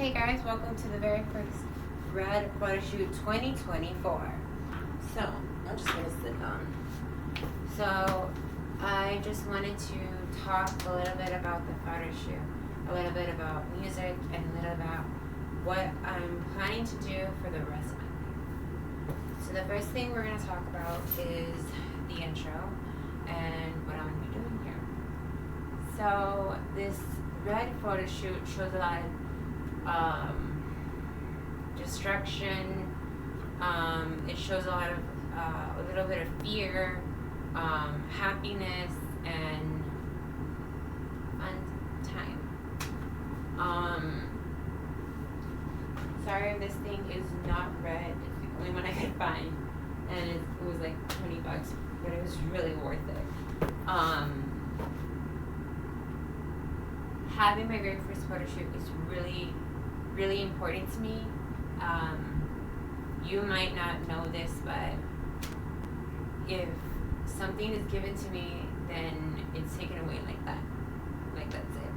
Hey guys, welcome to the very first Red Photoshoot 2024. So, I'm just gonna sit down. So, I just wanted to talk a little bit about the photo shoot, a little bit about music, and a little about what I'm planning to do for the rest of my life. So, the first thing we're gonna talk about is the intro and what I'm gonna be doing here. So, this Red photo shoot shows a lot of destruction. It shows a lot of a little bit of fear, happiness, and fun time. Sorry if this thing is not red. It's the only one I could find, and it was like $20, but it was really worth it. Having my very first photo shoot is really important to me. You might not know this, but if something is given to me, then it's taken away like that. Like that's it.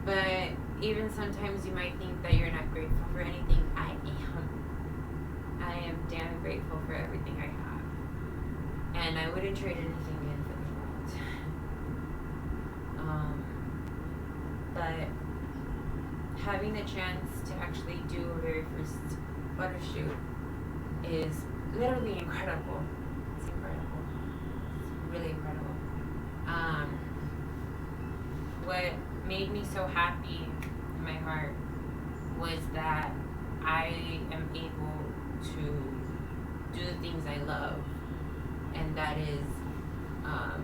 But even sometimes you might think that you're not grateful for anything. I am. I am damn grateful for everything I have. And I wouldn't trade anything in for the world. But having the chance to actually do a very first photo shoot is literally incredible. It's incredible. It's really incredible. What made me so happy in my heart was that I am able to do the things I love, and that is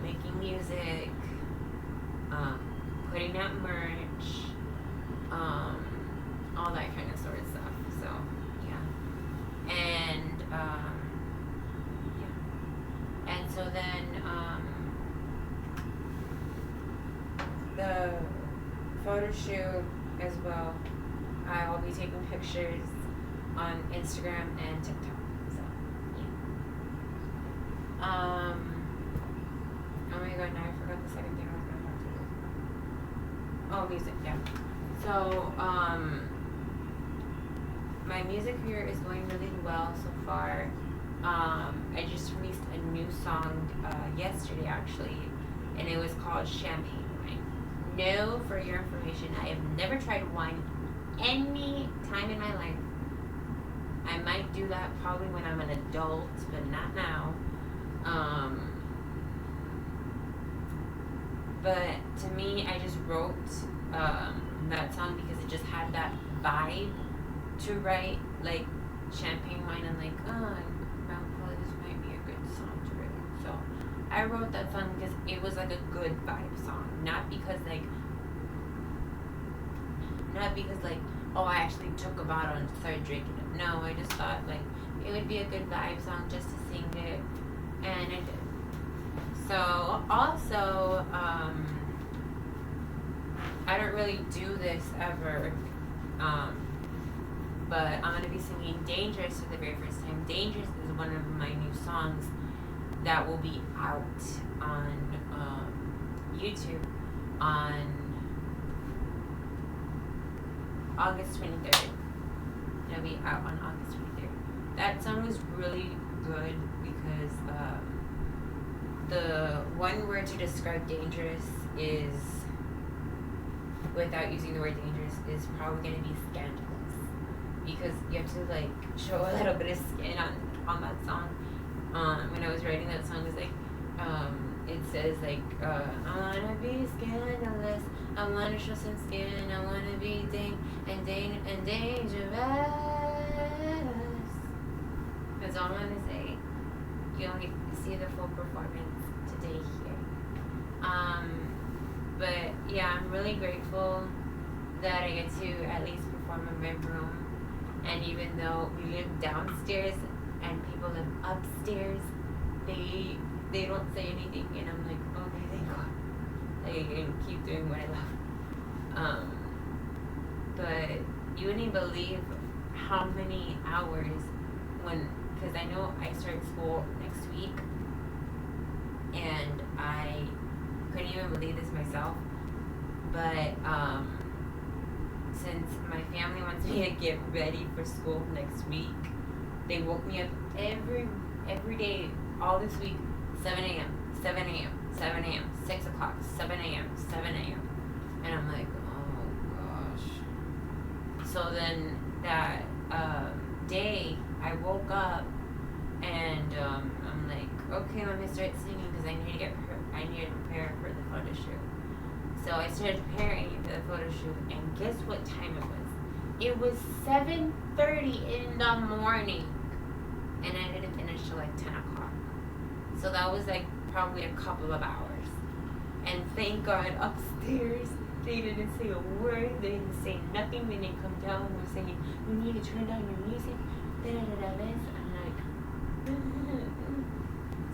making music, putting out merch, all that kind of sort of stuff. So yeah, and and so then the photo shoot as well. I'll be taking pictures on Instagram and TikTok. So yeah. Oh my god, now I forgot the second thing I was gonna talk to you. Oh, music, yeah. So, my music career is going really well so far. I just released a new song yesterday, actually, and it was called Champagne Wine. No, for your information, I have never tried wine any time in my life. I might do that probably when I'm an adult, but not now. But to me, I just wrote that song because it just had that vibe to write, like champagne wine, and like, probably this might be a good song to write. So I wrote that song because it was like a good vibe song, not because like, oh, I actually took a bottle and started drinking it. No, I just thought like it would be a good vibe song just to sing it, and I did. So also, I don't really do this ever, but I'm going to be singing Dangerous for the very first time. Dangerous is one of my new songs that will be out on YouTube on August 23rd. It'll be out on August 23rd. That song is really good because the one word to describe dangerous is, without using the word dangerous, is probably going to be scandalous, because you have to like show a little bit of skin on that song. When I was writing that song, it was like it says like I wanna be scandalous, I wanna show some skin, I wanna be dangerous. That's all I'm gonna say. You'll get to see the full performance today here. But yeah, I'm really grateful that I get to at least perform in my room. And even though we live downstairs and people live upstairs, they don't say anything, and I'm like, okay, thank God. Like, I can keep doing what I love. But you wouldn't believe how many hours because I know I start school next week, and I couldn't even believe this myself, but since my family wants me to get ready for school next week, they woke me up every day all this week, 7 a.m., 7 a.m., 7 a.m., 6 o'clock, 7 a.m., 7 a.m. And I'm like, oh gosh. So then that day, I woke up and I'm like, okay, let me start singing because I need to prepare for the photo shoot. So I started preparing for the photo shoot, and guess what time it was? It was 7:30 in the morning, and I didn't finish till like 10 o'clock. So that was like probably a couple of hours. And thank God upstairs they didn't say a word, they didn't say nothing. When they come down and were saying, you need to turn down your music, this. I'm like,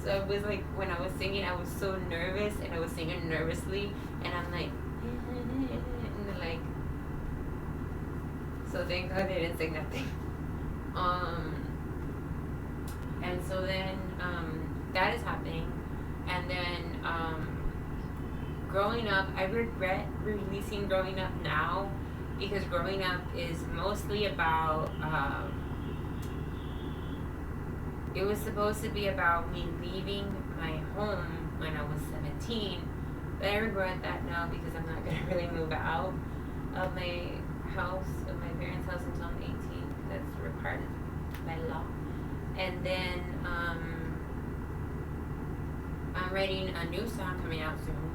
so it was like when I was singing, I was so nervous, and I was singing nervously, and I'm like, and like, so thank God they didn't say nothing. And so then that is happening, and then growing up, I regret releasing Growing Up now, because Growing Up is mostly about, it was supposed to be about me leaving my home when I was 17, but I regret that now because I'm not going to really move out of my house, of my parents' house until I'm 18. That's required by law. And then I'm writing a new song coming out soon.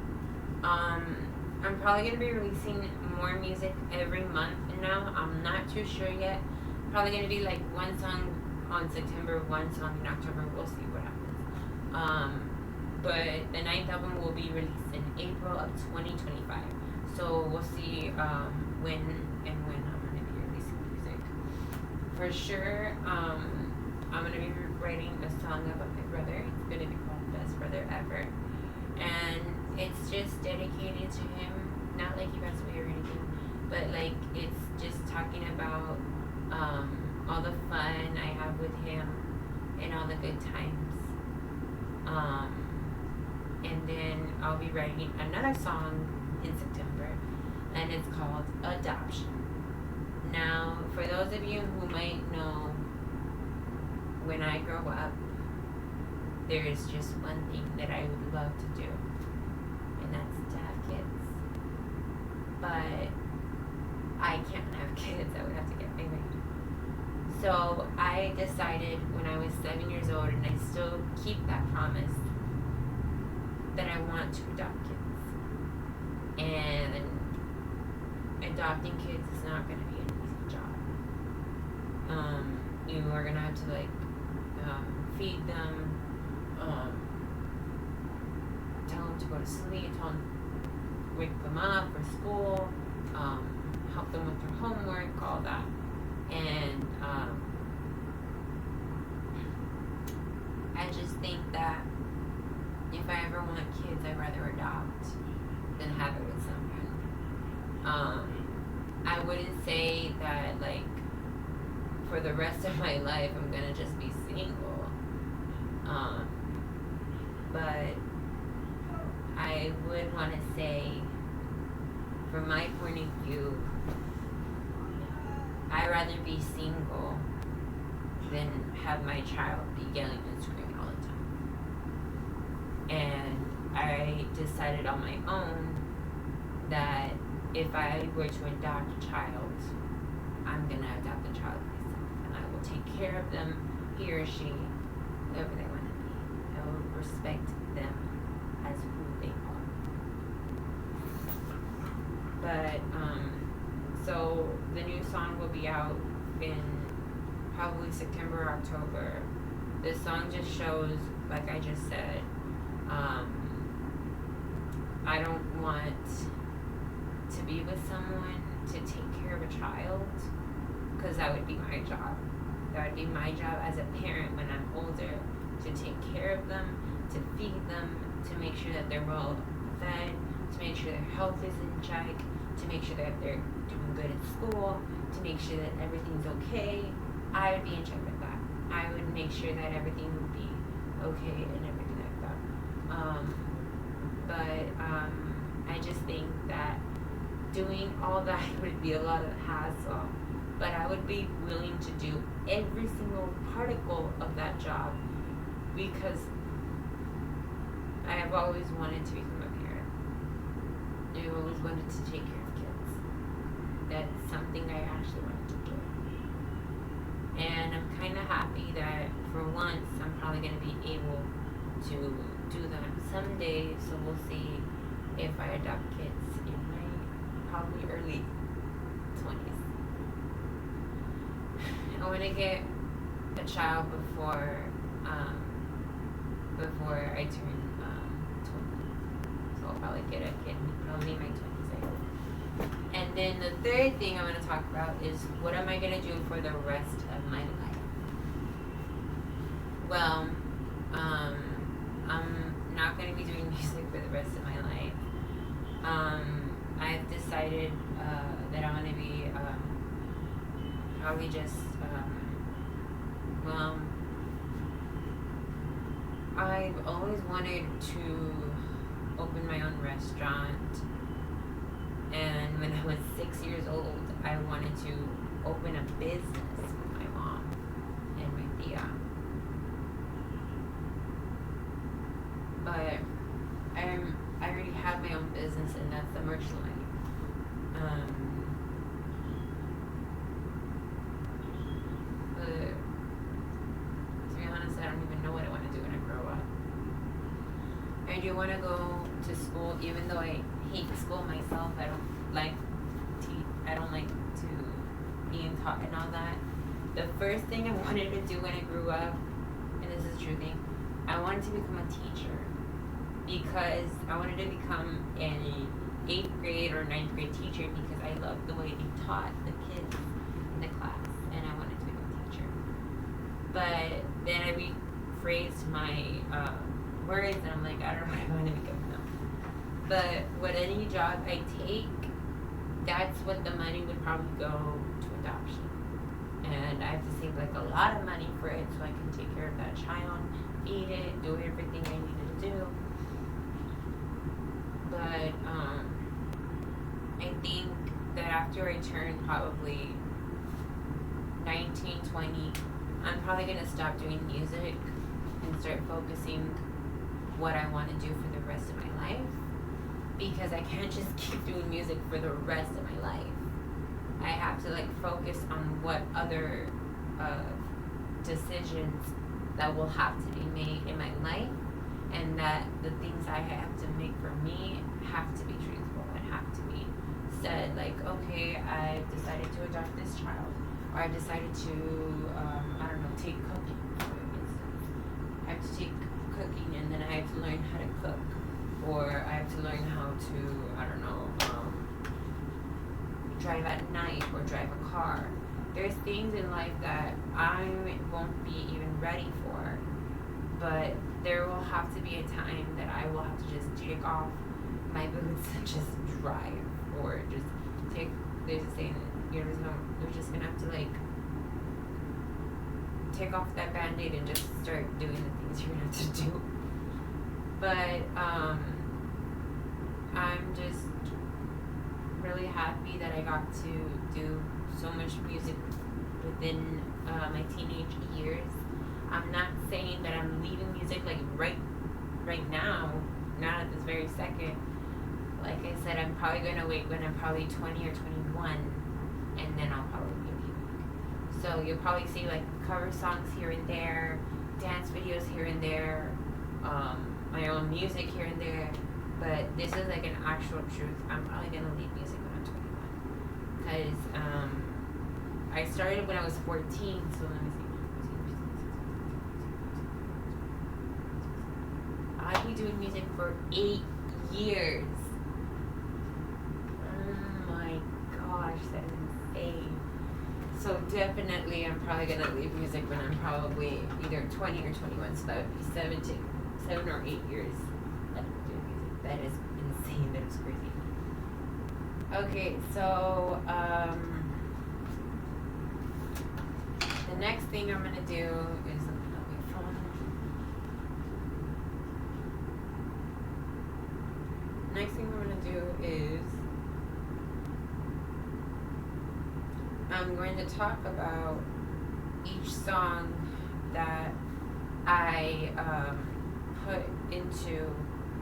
I'm probably going to be releasing more music every month now. I'm not too sure yet. Probably going to be like one song on September, one song in October. We'll see what happens. But the 9th album will be released in April of 2025. So we'll see when I'm going to be releasing music. For sure, I'm going to be writing a song about my brother. It's going to be called Best Brother Ever. And it's just dedicated to him. Not like he passed away or anything, but like it's just talking about all the fun I have with him and all the good times. And then I'll be writing another song in September, and it's called Adoption. Now, for those of you who might know, when I grow up, there is just one thing that I would love to do, and that's to have kids. But I can't have kids. I would have to get married. So I decided when I was 7 years old, and I still keep that promise, that I want to adopt kids. And adopting kids is not going to be an easy job. You are going to have to feed them, tell them to go to sleep, wake them up for school, help them with their homework, all that. And I just think that if I ever want kids, I'd rather adopt than have it with someone. I wouldn't say that like for the rest of my life I'm gonna just be single. But I would want to say, from my point of view, I'd rather be single than have my child be yelling and screaming all the time. And I decided on my own that if I were to adopt a child, I'm going to adopt the child myself. And I will take care of them, he or she, whoever they want to be. I will respect them as who they are. But, so the new song will be out in probably September or October. This song just shows, like I just said, I don't want to be with someone to take care of a child, because that would be my job. That would be my job as a parent when I'm older, to take care of them, to feed them, to make sure that they're well fed, to make sure their health is in check, to make sure that they're doing good at school, to make sure that everything's okay. I would be in charge of that. I would make sure that everything would be okay and everything like that. But I just think that doing all that would be a lot of hassle, but I would be willing to do every single particle of that job because I have always wanted to become a parent. I always wanted to take care of kids. That's something I actually wanted to do. And I'm kind of happy that for once I'm probably going to be able to do that someday, so we'll see if I adopt kids in my probably early 20s. I want to get a child before I turn 20. So I'll probably get a kid probably in my 20s, I hope. And then the third thing I'm going to talk about is what am I going to do for the rest of my life? Well, I'm not going to be doing music for the rest of my life. I've decided that I want to be probably just, I've always wanted to open my own restaurant, and when I was 6 years old, I wanted to open a business with my mom and my tia. But I already have my own business, and that's the merch line. But to be honest, I don't even know what I want to do when I grow up. I do want to go to school, even though I hate school myself. I don't like to being taught and all that. The first thing I wanted to do when I grew up, and this is a true thing, I wanted to become a teacher because I wanted to become an 8th grade or 9th grade teacher because I loved the way they taught the kids in the class, and I wanted to become a teacher. But then I rephrased my words, and I'm like, I don't know what I want to become now. But with any job I take, that's what the money would probably go to adoption. And I have to save like a lot of money for it so I can take care of that child, feed it, do everything I needed to do. But I think that after I turn probably 19, 20, I'm probably going to stop doing music and start focusing what I want to do for the rest of my life, because I can't just keep doing music for the rest of my life. I have to like focus on what other decisions that will have to be made in my life, and that the things I have to make for me have to be truthful and have to be said. Like, okay, I've decided to adopt this child, or I've decided to take cooking, for instance. I have to take cooking, and then I have to learn how to cook, or I have to learn how to drive at night or drive a car. There's things in life that I won't be even ready for, but there will have to be a time that I will have to just take off my boots and just drive, or just there's a saying that you're just gonna have to like take off that band-aid and just start doing the things you're gonna have to do. But I'm just really happy that I got to do so much music within my teenage years. I'm not saying that I'm leaving music like right now, not at this very second. Like I said, I'm probably going to wait when I'm probably 20 or 21, and then I'll probably be back. So you'll probably see like cover songs here and there, dance videos here and there, my own music here and there. But this is like an actual truth. I'm probably going to leave music when I'm 21. Because I started when I was 14, so let me see. I've been doing music for 8 years. Oh my gosh, that is insane. So definitely I'm probably going to leave music when I'm probably either 20 or 21. So that would be 7 or 8 years that I'm doing music. That is insane. That is crazy. Okay, so the next thing I'm going to do is open up my phone. Next thing I'm going to do is I'm going to talk about each song that I put into,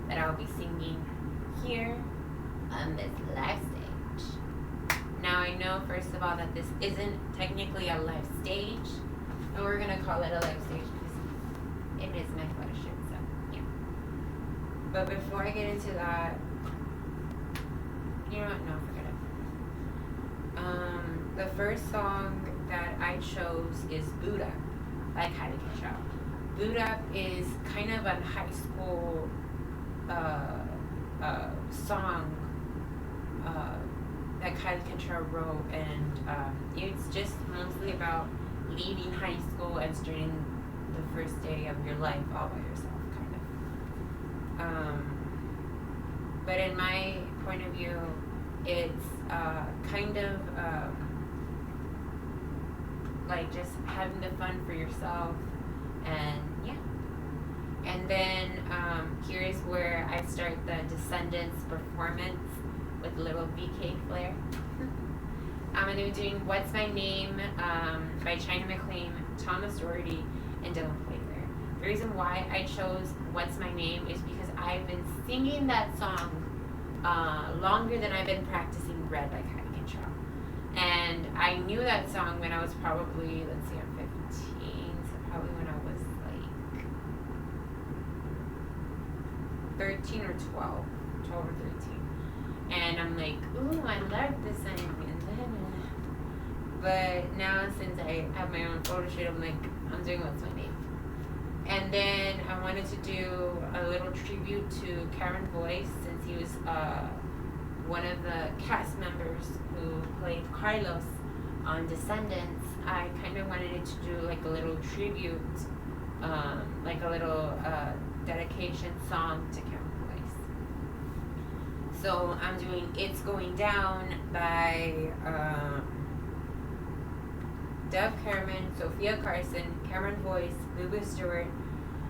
that I'll be singing here on this live stage. Now I know first of all that this isn't technically a live stage, and we're gonna call it a live stage because it is my photo shoot, so yeah. But before I get into that, you know what, no, forget it. The first song that I chose is Boot Up by Kylie Control. Boot Up is kind of a high school song that Kylie Control wrote, and it's just mostly about leaving high school and starting the first day of your life all by yourself, kind of. But in my point of view, it's kind of like just having the fun for yourself, and yeah. And then here is where I start the Descendants performance with little VK flair. I'm going to be doing What's My Name by China McClain, Thomas Doherty, and Dylan Playfair. The reason why I chose What's My Name is because I've been singing that song longer than I've been practicing Red by Kylie Control. And I knew that song when I was probably, let's see, I'm 15, so probably when I was like 13 or 12 or 13. And I'm like, ooh, I love this song. But now since I have my own photo shoot, I'm like, I'm doing What's My Name. And then I wanted to do a little tribute to Karen Boyce, since he was one of the cast members who played Carlos on Descendants. I kind of wanted it to do like a little tribute, like a little dedication song to Karen Boyce. So I'm doing It's Going Down by Dove Cameron, Sophia Carson, Cameron Boyce, Boo Stewart,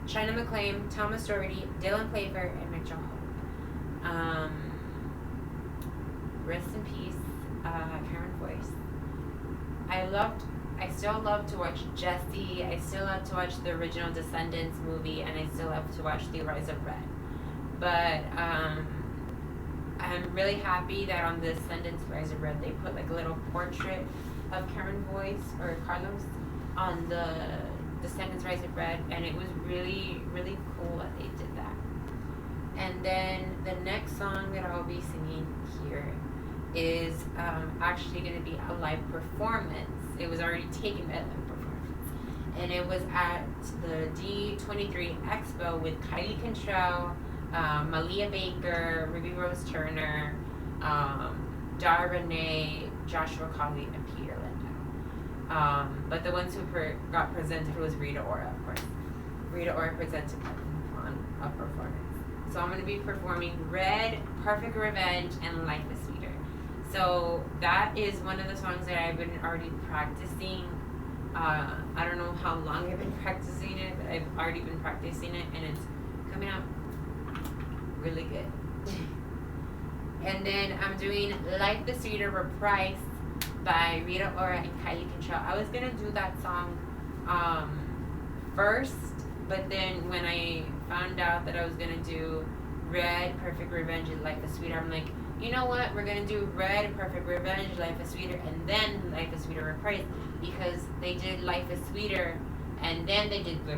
China McClain, Thomas Doherty, Dylan Playfair, and Mitchell Hope. Rest in peace, Cameron Boyce. I still love to watch Jessie. I still love to watch the original Descendants movie, and I still love to watch The Rise of Red. But I'm really happy that on the Descendants Rise of Red they put like a little portrait of Cameron Boyce or Carlos on the Descendants Rise of Red, and it was really, really cool that they did that. And then the next song that I'll be singing here is actually going to be a live performance. It was already taken by a live performance, and it was at the D23 Expo with Kylie Control, Malia Baker, Ruby Rose Turner, Dara Renee, Joshua Colley, and Peter Lindau. But the ones who got presented was Rita Ora, of course. Rita Ora presented on a performance. So I'm going to be performing Red, Perfect Revenge, and Life is Sweeter. So that is one of the songs that I've been already practicing. I don't know how long I've been practicing it, but I've already been practicing it, and it's coming out really good. And then I'm doing Life is Sweeter Reprise by Rita Ora and Kylie Control. I was going to do that song first, but then when I found out that I was going to do Red, Perfect Revenge, and Life is Sweeter, I'm like, you know what, we're going to do Red, Perfect Revenge, Life is Sweeter, and then Life is Sweeter Reprise, because they did Life is Sweeter, and then they did the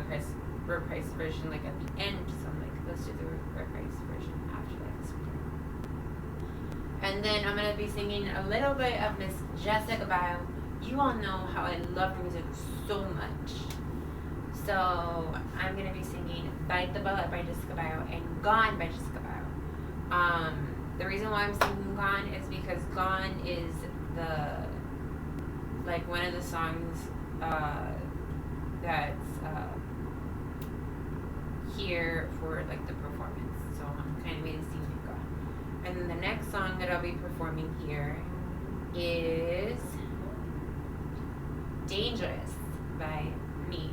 reprise version like at the end, so I'm like, let's do the reprise version after Life is Sweeter. And then I'm going to be singing a little bit of Miss Jessica Biel. You all know how I love her music so much. So I'm going to be singing Bite the Bullet by Jessica Biel and Gone by Jessica Biel. The reason why I'm singing Gone is because Gone is like one of the songs that's here for like the performance. So I'm kind of going to sing Gone. And then the next song that I'll be performing here is Dangerous by me.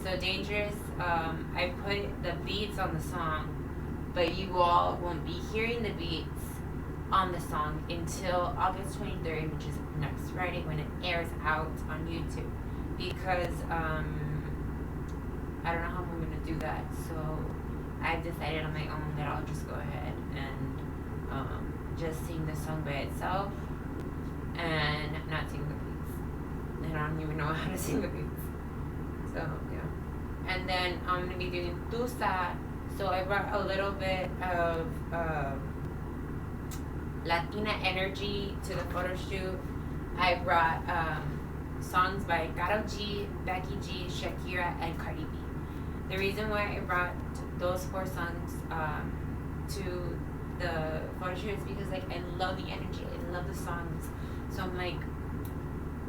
So Dangerous, I put the beats on the song, but you all won't be hearing the beats on the song until August 23rd, which is next Friday when it airs out on YouTube, because I don't know how I'm gonna do that. So I've decided on my own that I'll just go ahead and just sing the song by itself and not sing the beats. And I don't even know how to sing the beats. So yeah. And then I'm gonna be doing Tusa. So I brought a little bit of Latina energy to the photo shoot. I brought songs by Karol G, Becky G, Shakira, and Cardi B. The reason why I brought those 4 songs to the photo shoot is because like I love the energy, I love the songs. So I'm like,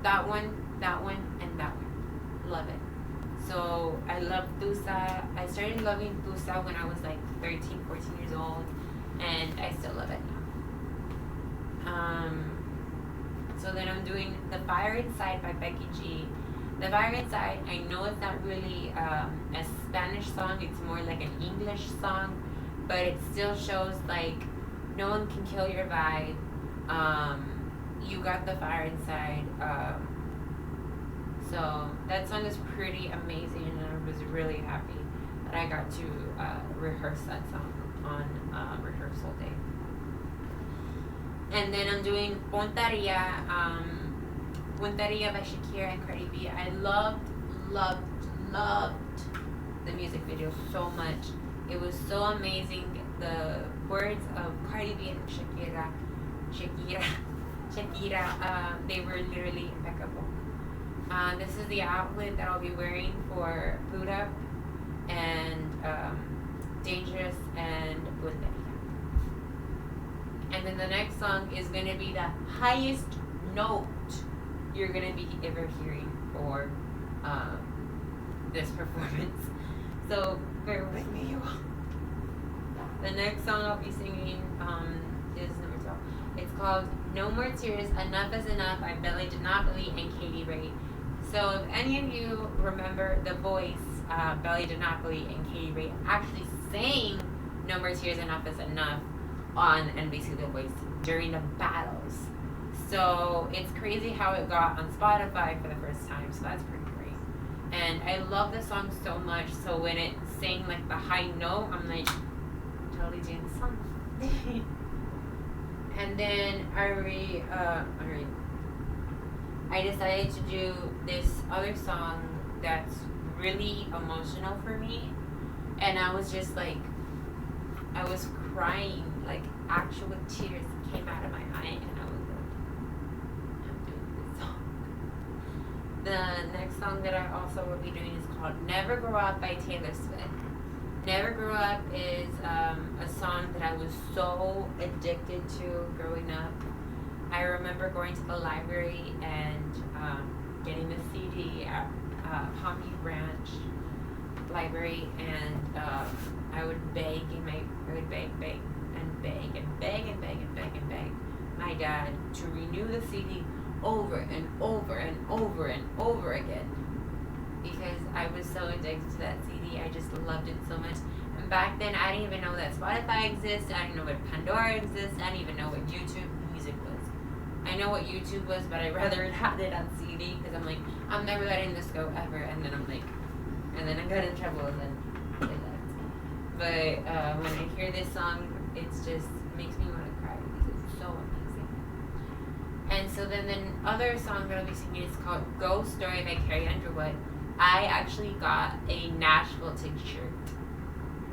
that one, and that one. Love it. So I love Tusa. I started loving Tusa when I was like 13, 14 years old, and I still love it now. So then I'm doing The Fire Inside by Becky G. The Fire Inside, I know it's not really a Spanish song, it's more like an English song, but it still shows like no one can kill your vibe. You got the fire inside. So that song is pretty amazing, and I was really happy that I got to rehearse that song on rehearsal day. And then I'm doing Puntaria by Shakira and Cardi B. I loved the music video so much. It was so amazing. The words of Cardi B and Shakira, they were literally impeccable. This is the outfit that I'll be wearing for Boot Up and Dangerous and Puntaria. And then the next song is going to be the highest note you're going to be ever hearing for this performance. So bear with me, you all. The next song I'll be singing is number 12. It's called No More Tears, Enough Is Enough by Belly Dinopoli and Katie Ray. So if any of you remember The Voice, Belly Dinopoli and Katie Ray actually sang No More Tears, Enough Is Enough on NBC The Voice during the battles. So it's crazy how it got on Spotify for the first time, so that's pretty great. And I love the song so much, so when it sang like the high note, I'm like, I'm totally doing the song. And then I decided to do this other song that's really emotional for me, and I was just like, I was crying, like actual tears came out of my eye, and I was like, I'm doing this song. The next song that I also will be doing is called Never Grow Up by Taylor Swift. Never Grow Up is a song that I was so addicted to growing up. I remember going to the library and getting the CD at Palm Beach Ranch Library, and I would beg my dad to renew the CD over and over and over and over again, because I was so addicted to that CD. I just loved it so much. And back then, I didn't even know that Spotify existed. I didn't know what Pandora existed. I didn't even know what YouTube Music was. I know what YouTube was, but I rather had it on CD, because I'm like, I'm never letting this go ever. And then I'm like, and then I got in trouble, and then it left. But when I hear this song, it's just makes me want to cry, because it's so amazing. And so then the other song that I'll be singing is called Ghost Story by Carrie Underwood. I actually got a Nashville t-shirt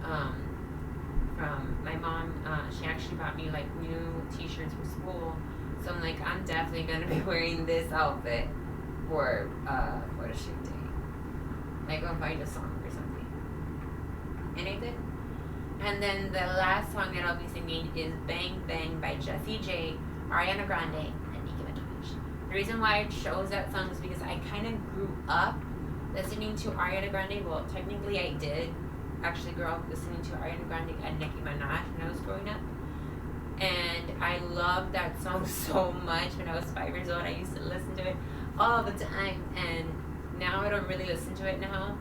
from my mom. She actually bought me like new t-shirts for school. So I'm like, I'm definitely going to be wearing this outfit for the shoot day. Like, go find a song or something. And I did. And then the last song that I'll be singing is Bang Bang by Jessie J, Ariana Grande, and Nicki Minaj. The reason why I chose that song is because I kind of grew up listening to Ariana Grande. Well, technically I did actually grow up listening to Ariana Grande and Nicki Minaj when I was growing up. And I loved that song so much. When I was 5 years old, I used to listen to it all the time. And now I don't really listen to it now.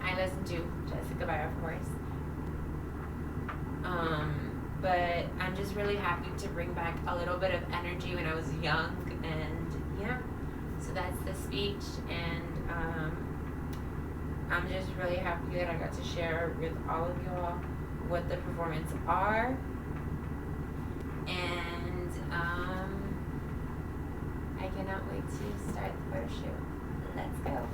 I listen to Jessica Biel, of course. But I'm just really happy to bring back a little bit of energy when I was young. And that's the speech, and I'm just really happy that I got to share with all of y'all what the performance are, and I cannot wait to start the photo shoot. Let's go.